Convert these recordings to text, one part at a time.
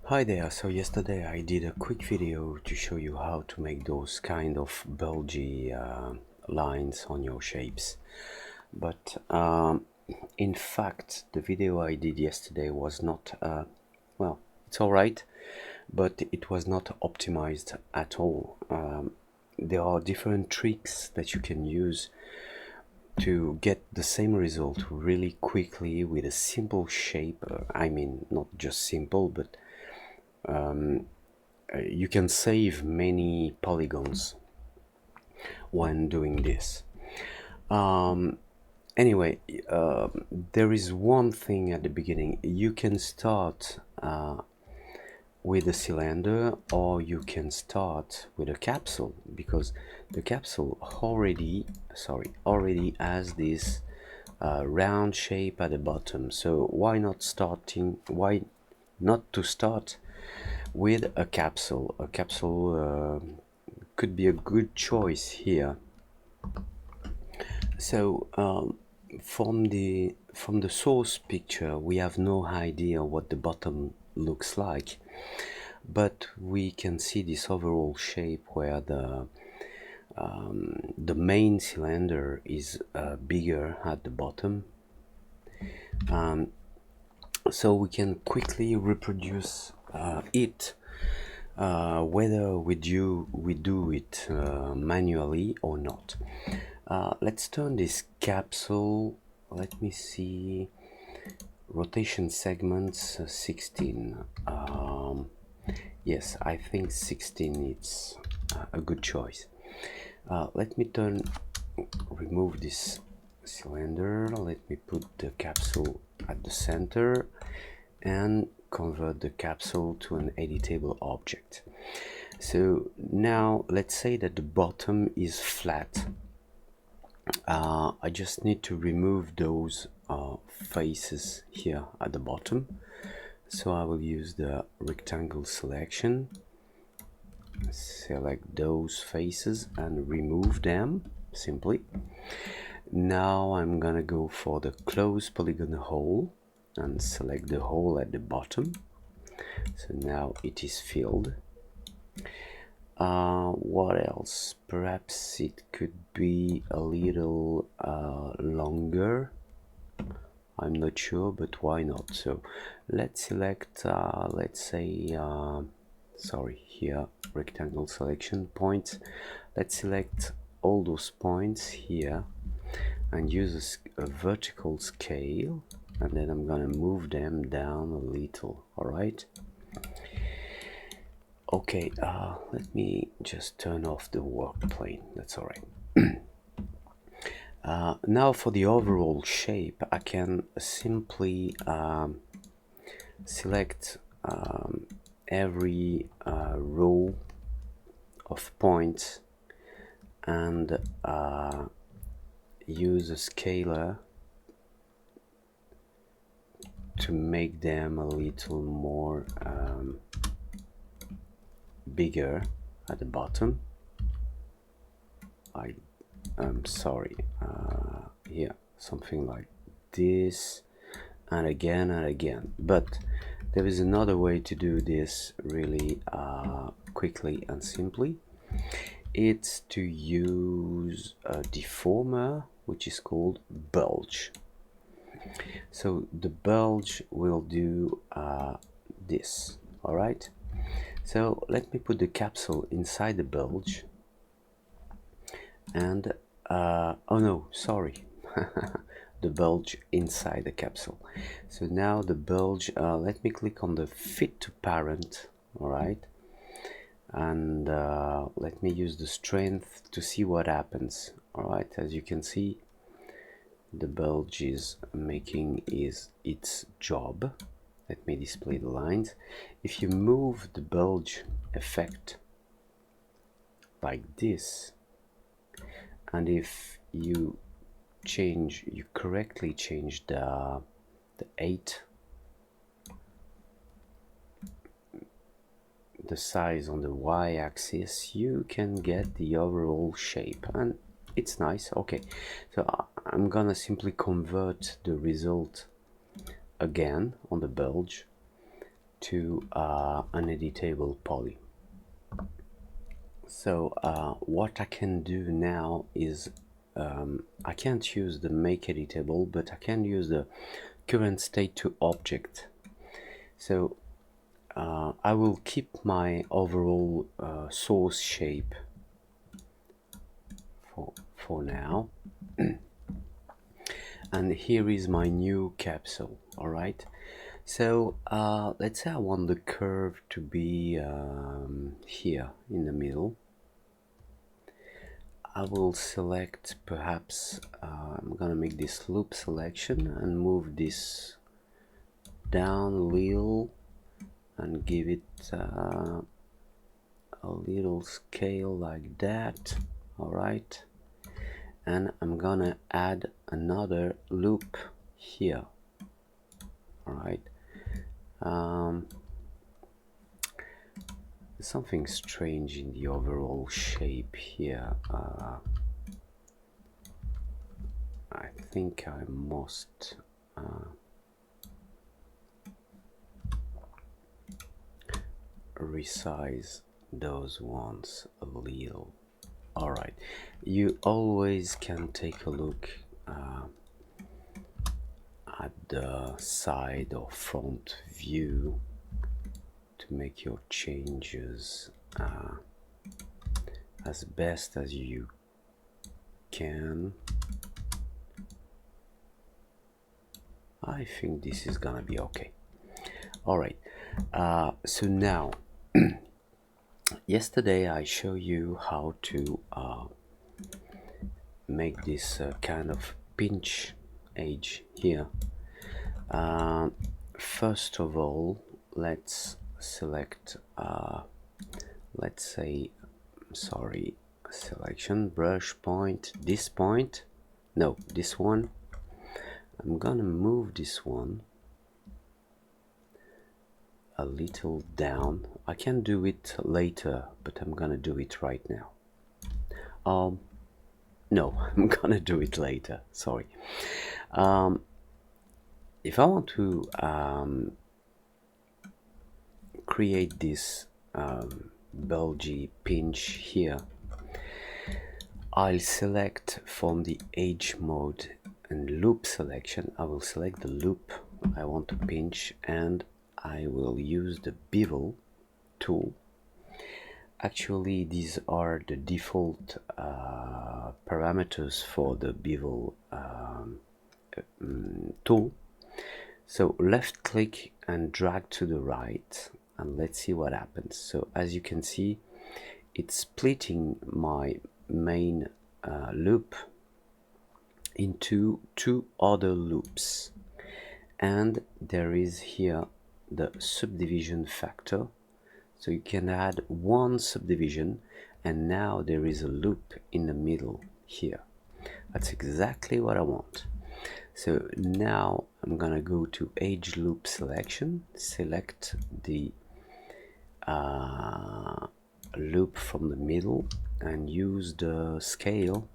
Hi there, so yesterday I did a quick video to show you how to make those kind of bulgy lines on your shapes. But in fact, the video I did yesterday was not, well, it's alright, but it was not optimized at all. There are different tricks that you can use to get the same result really quickly with a simple shape. I mean, not just simple, but you can save many polygons when doing this. Anyway, there is one thing at the beginning. You can start with a cylinder, or you can start with a capsule, because the capsule already has this round shape at the bottom. So why not to start with a capsule? A capsule could be a good choice here. So from the source picture, we have no idea what the bottom looks like, but we can see this overall shape where the main cylinder is bigger at the bottom. So we can quickly reproduce it, whether we do it manually or not. Let's turn this capsule, let me see, rotation segments 16. Yes, I think 16 is a good choice. Let me remove this cylinder, let me put the capsule at the center and convert the capsule to an editable object. So now let's say that the bottom is flat. I just need to remove those faces here at the bottom. So I will use the rectangle selection, select those faces and remove them simply. Now I'm gonna go for the close polygon hole and select the hole at the bottom. So now it is filled. What else? Perhaps it could be a little longer. I'm not sure, but why not? So let's select, let's say, sorry, here, rectangle selection points. Let's select all those points here and use a vertical scale, and then I'm gonna move them down a little. All right. Okay, let me just turn off the work plane. That's all right. Now for the overall shape, I can simply select every row of points and use a scaler to make them a little more bigger at the bottom. I'm sorry, here, something like this, and again, but there is another way to do this really quickly and simply. It's to use a deformer which is called bulge. So the bulge will do this. All right, so let me put the capsule inside the bulge, and oh no, sorry, the bulge inside the capsule. So now the bulge, let me click on the fit to parent. All right, and let me use the strength to see what happens. All right, as you can see, the bulge is making its job. Let me display the lines. If you move the bulge effect like this, and if you correctly change the 8, the size on the y-axis, you can get the overall shape, and it's nice. Okay, so I'm gonna simply convert the result again on the bulge, to an editable poly. So what I can do now is I can't use the make editable, but I can use the current state to object. So I will keep my overall source shape for now. And here is my new capsule. All right, so let's say I want the curve to be here in the middle. I will select, perhaps I'm gonna make this loop selection and move this down a little and give it a little scale like that. All right, and I'm gonna add another loop here. All right, something strange in the overall shape here. I think I must resize those ones a little. All right, you always can take a look at the side or front view to make your changes as best as you can. I think this is gonna be okay. All right, so now yesterday I showed you how to make this kind of pinch edge here. First of all, let's select let's say, sorry, selection, brush point, this point, no, this one. I'm gonna move this one a little down. I can do it later, but I'm gonna do it right now. No, I'm gonna do it later, sorry. If I want to create this bulgy pinch here, I'll select from the edge mode and loop selection. I will select the loop I want to pinch, and I will use the bevel tool. Actually, these are the default parameters for the bevel tool. So left click and drag to the right, and let's see what happens. So as you can see, it's splitting my main loop into two other loops, and there is here the subdivision factor, so you can add one subdivision, and now there is a loop in the middle here. That's exactly what I want. So now I'm gonna go to edge loop selection, select the loop from the middle, and use the scale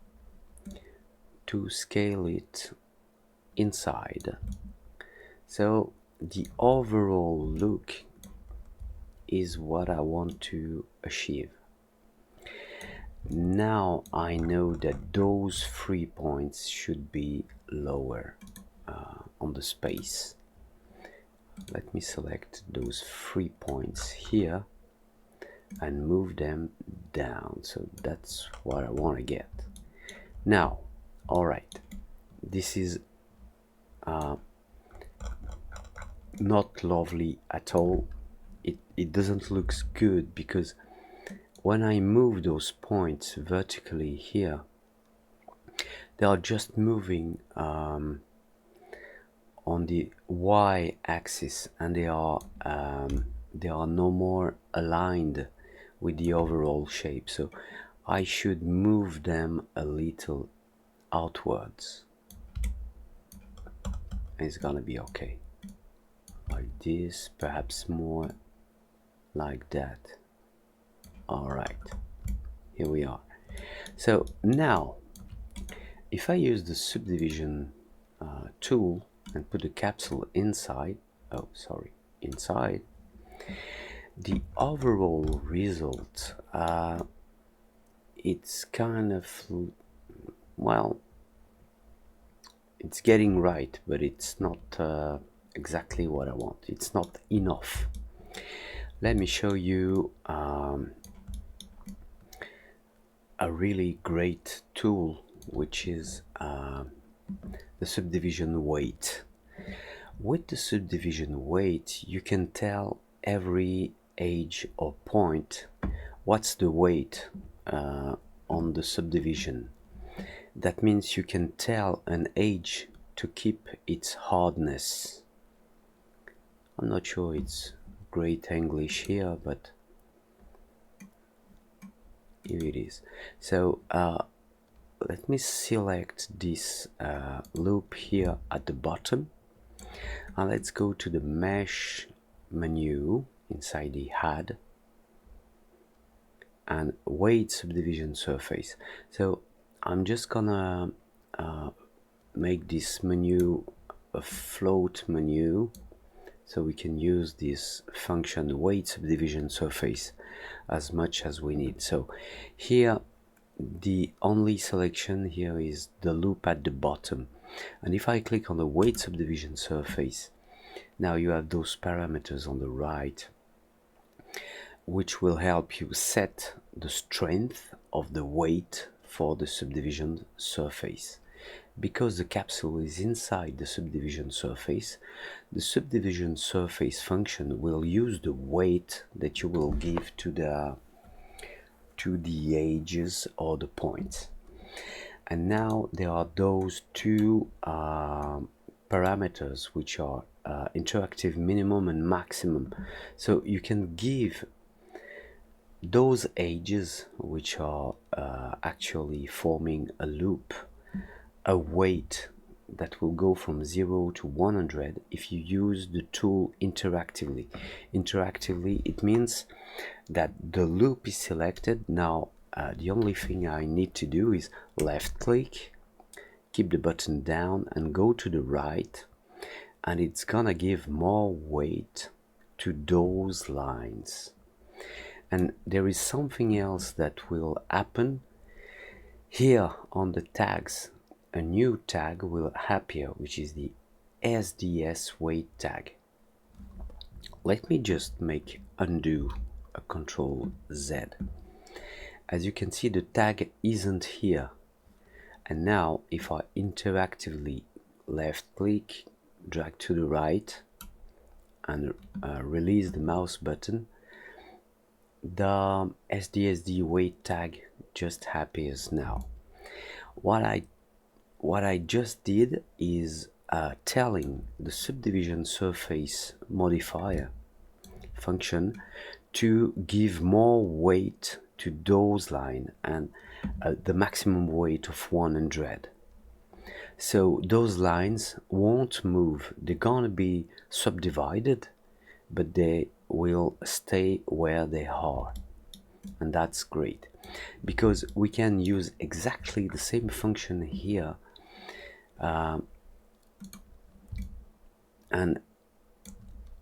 to scale it inside. So the overall look is what I want to achieve. Now I know that those 3 points should be lower on the space. Let me select those 3 points here and move them down. So that's what I want to get. Now, all right, this is not lovely at all. It doesn't look good, because when I move those points vertically here, they are just moving on the y-axis, and they are no more aligned with the overall shape. So I should move them a little outwards. It's gonna be okay. Like this, perhaps more like that. All right, here we are. So now if I use the subdivision tool and put the capsule inside, inside, The overall result, it's kind of, well, it's getting right, but it's not exactly what I want. It's not enough. Let me show you a really great tool, which is the subdivision weight. With the subdivision weight, you can tell every edge or point what's the weight on the subdivision. That means you can tell an edge to keep its hardness. I'm not sure it's great English here, but here it is. So let me select this loop here at the bottom, and let's go to the mesh menu inside the add and weight subdivision surface. So I'm just gonna make this menu a float menu, so we can use this function weight subdivision surface as much as we need. So here the only selection here is the loop at the bottom, and if I click on the weight subdivision surface, now you have those parameters on the right which will help you set the strength of the weight for the subdivision surface. Because the capsule is inside the subdivision surface, the subdivision surface function will use the weight that you will give to the edges or the points. And now there are those two parameters which are interactive minimum and maximum. So you can give those edges which are actually forming a loop a weight that will go from 0 to 100 if you use the tool interactively. Interactively, it means that the loop is selected. Now the only thing I need to do is left click, keep the button down and go to the right, and it's gonna give more weight to those lines. And there is something else that will happen here on the tags. A new tag will appear, which is the SDS weight tag. Let me just make undo a Control Z. As you can see, the tag isn't here. And now if I interactively left click, drag to the right and release the mouse button, the SDSD weight tag just appears now. What I just did is telling the subdivision surface modifier function to give more weight to those lines and the maximum weight of 100. So those lines won't move. They're gonna be subdivided, but they will stay where they are. And that's great, because we can use exactly the same function here, and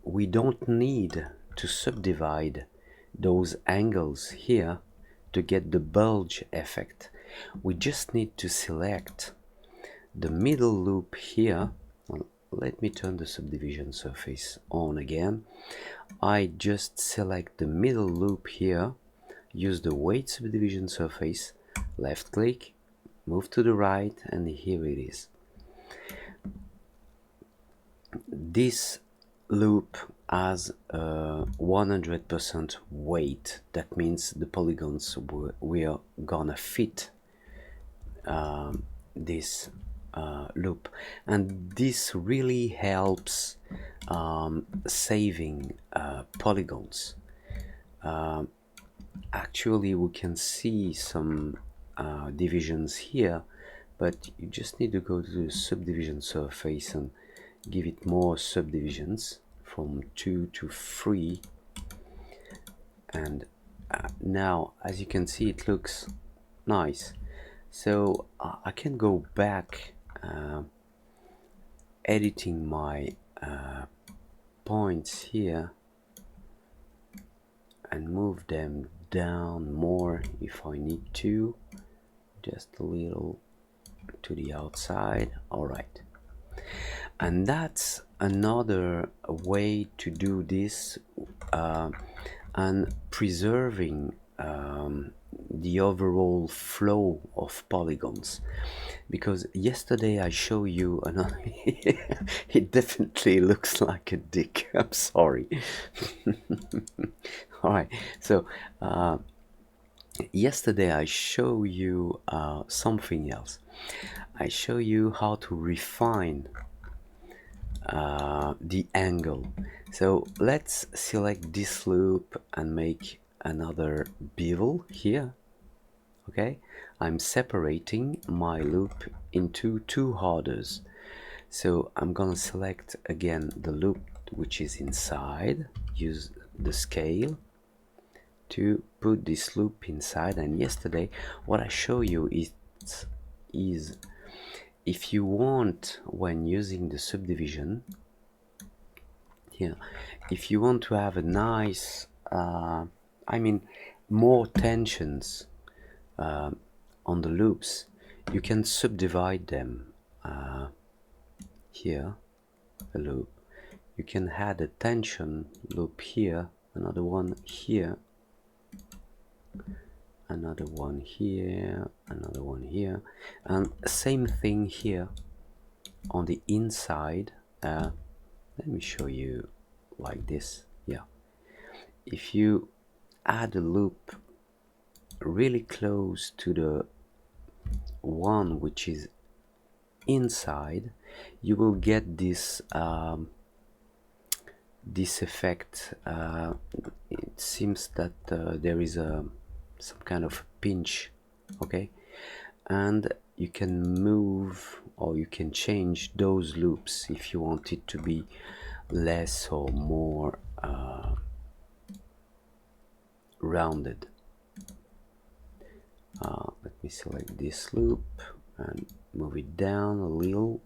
we don't need to subdivide those angles here to get the bulge effect. We just need to select the middle loop here. Well, let me turn the subdivision surface on again. I just select the middle loop here, use the weight subdivision surface, left click, move to the right, and here it is. This loop has 100% weight. That means the polygons we are gonna fit this loop, and this really helps saving polygons. Actually, we can see some divisions here, but you just need to go to the subdivision surface and give it more subdivisions from 2 to 3, and now as you can see it looks nice. So I can go back editing my points here and move them down more if I need to, just a little to the outside. All right, and that's another way to do this, and preserving the overall flow of polygons, because yesterday I showed you another it definitely looks like a dick. I'm sorry. All right, so yesterday I show you something else. I show you how to refine the angle. So let's select this loop and make another bevel here. Okay, I'm separating my loop into two orders. So I'm gonna select again the loop which is inside, use the scale to put this loop inside. And yesterday what I show you is if you want, when using the subdivision here, if you want to have a nice I mean more tensions on the loops, you can subdivide them. Here a loop, you can add a tension loop here, another one here, another one here, another one here, and same thing here on the inside. Let me show you like this. Yeah, if you add a loop really close to the one which is inside, you will get this this effect. It seems that there is some kind of pinch, okay, and you can move or you can change those loops if you want it to be less or more rounded. Let me select this loop and move it down a little.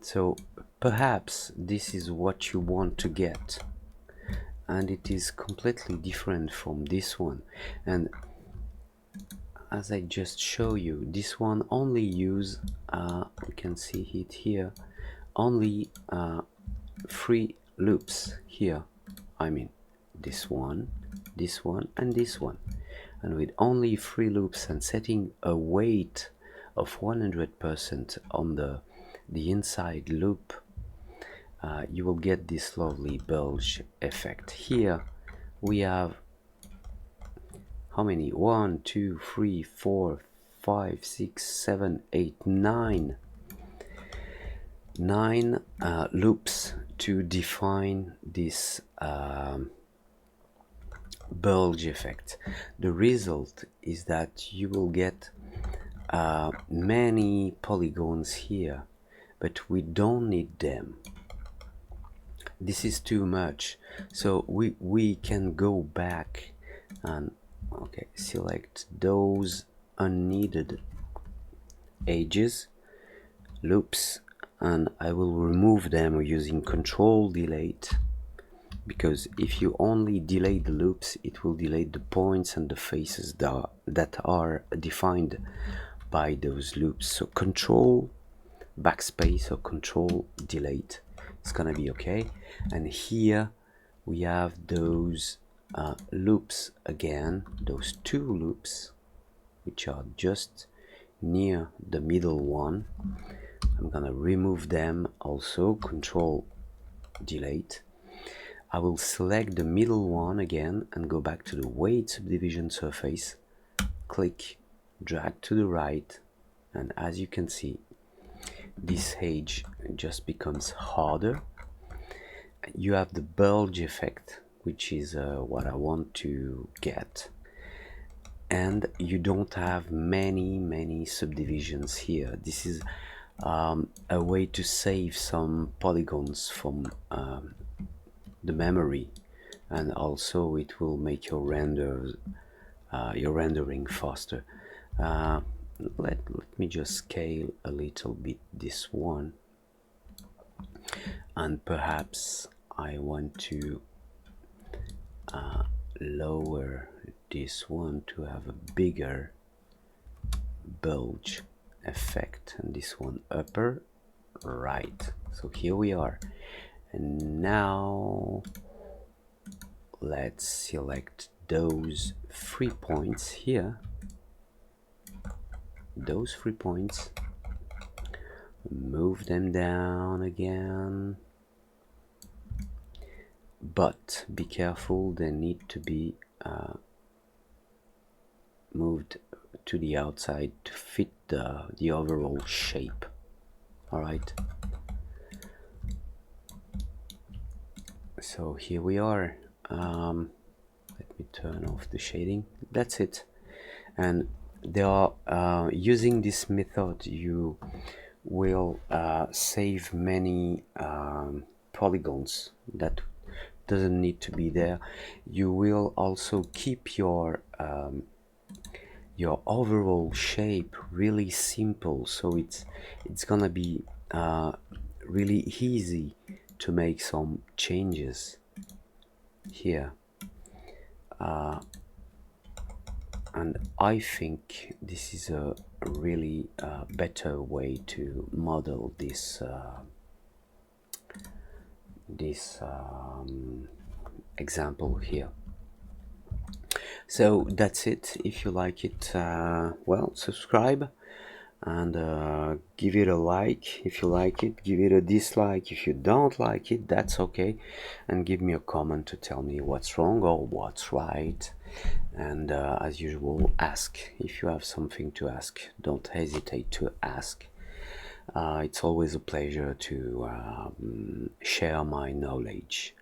So perhaps this is what you want to get, and it is completely different from this one. And as I just show you, this one only use we can see it here, only 3 loops here. I mean this one, and this one. And with only 3 loops and setting a weight of 100% on the inside loop, you will get this lovely bulge effect. Here we have how many? 1, 2, 3, 4, 5, 6, 7, 8, 9 loops to define this bulge effect. The result is that you will get many polygons here, but we don't need them. This is too much, so we can go back and okay, select those unneeded edges, loops, and I will remove them using Control Delete, because if you only delete the loops, it will delete the points and the faces that are defined by those loops. So Control Backspace or Control Delete, it's gonna be okay. And here we have those loops again, those 2 loops which are just near the middle one. I'm gonna remove them also, Control Delete. I will select the middle one again and go back to the weight subdivision surface, click, drag to the right, and as you can see, this edge just becomes harder. You have the bulge effect, which is what I want to get, and you don't have many subdivisions here. This is a way to save some polygons from the memory, and also it will make your rendering faster. Let me just scale a little bit this one, and perhaps I want to lower this one to have a bigger bulge effect, and this one upper right. So here we are, and now let's select those 3 points here, those 3 points, move them down again, but be careful, they need to be moved to the outside to fit the overall shape. Alright, so here we are. Let me turn off the shading. That's it. And they are using this method, you will save many polygons that doesn't need to be there. You will also keep your overall shape really simple, so it's gonna be really easy to make some changes here. And I think this is a really better way to model this example here. So that's it. If you like it, well, subscribe and give it a like if you like it, give it a dislike if you don't like it, that's okay, and give me a comment to tell me what's wrong or what's right. And as usual, ask if you have something to ask, don't hesitate to ask. It's always a pleasure to share my knowledge.